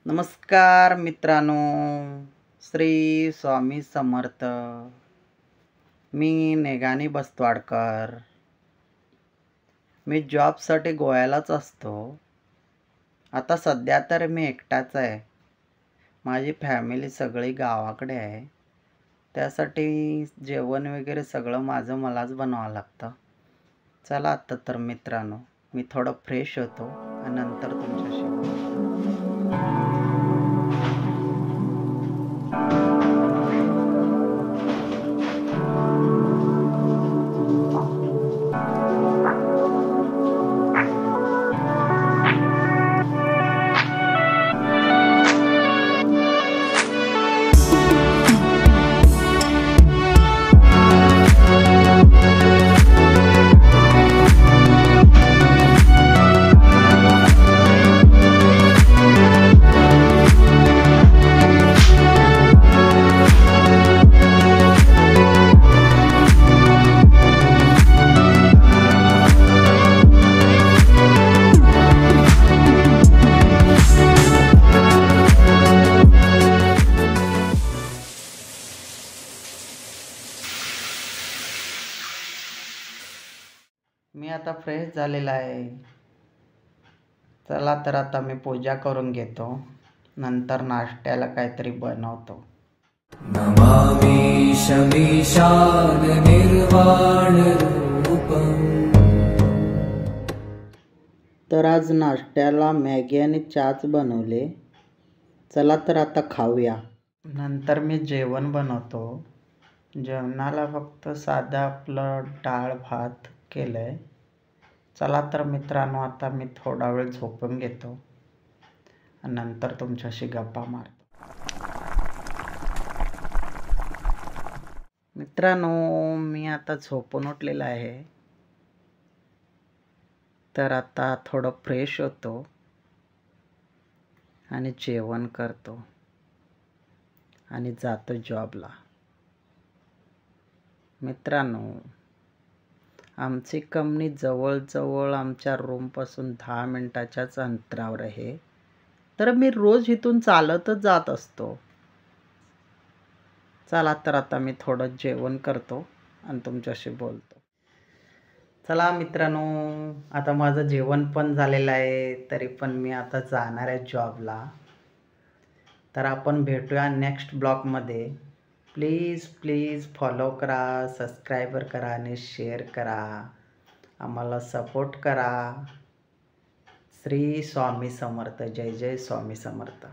नमस्कार मित्रांनो, श्री स्वामी समर्थ. मी नेगानी बस्तवाडकर. मी जॉबसाठी गोव्यालाच असतो. आता सध्या तर मी एकटाच आहे. माझी फॅमिली सगळी गावाकडे आहे. त्यासाठी जेवण वगैरे सगळं मलाच बनवावं लागतं. चला आता तर मित्रांनो, मी थोडं फ्रेश होतो आणि नंतर तुमच्याशी बोलतो. मी आता फ्रेश झालेला आहे. चला तर आता मी पूजा करून घेतो, नंतर नाश्त्याला काहीतरी बनवतो. नमामि शमीशान निर्वाण रूपम्. तर आज नाश्त्याला मॅगी आणि चहाच बनवले. चला तर आता खाऊया. नंतर मी जेवण बनवतो. जेवणाला फक्त साधं आपलं डाळ भात केलंय. चला तर मित्रांनो, आता मी थोडा वेळ झोपून घेतो आणि नंतर तुमच्याशी गप्पा मारतो. मित्रांनो, मी आता झोपून उठलेला आहे. तर आता थोडं फ्रेश होतो आणि जेवण करतो आणि जातो जॉबला. मित्रांनो, आमची कंपनी जवळजवळ आमच्या रूमपासून 10 मिनिटाच्याच अंतरावर आहे. तर मी रोज इथून चालतच जात असतो. चला तर आता मी थोडं जेवण करतो आणि तुमच्याशी बोलतो. चला मित्रांनो, आता माझं जेवण पण झालेलं आहे. तरी पण मी आता जाणार आहे जॉबला. तर आपण भेटूया नेक्स्ट ब्लॉगमध्ये. प्लीज फॉलो करा, सबस्क्राईबर करा आणि शेअर करा. आम्हाला सपोर्ट करा. श्री स्वामी समर्थ. जय जय स्वामी समर्थ.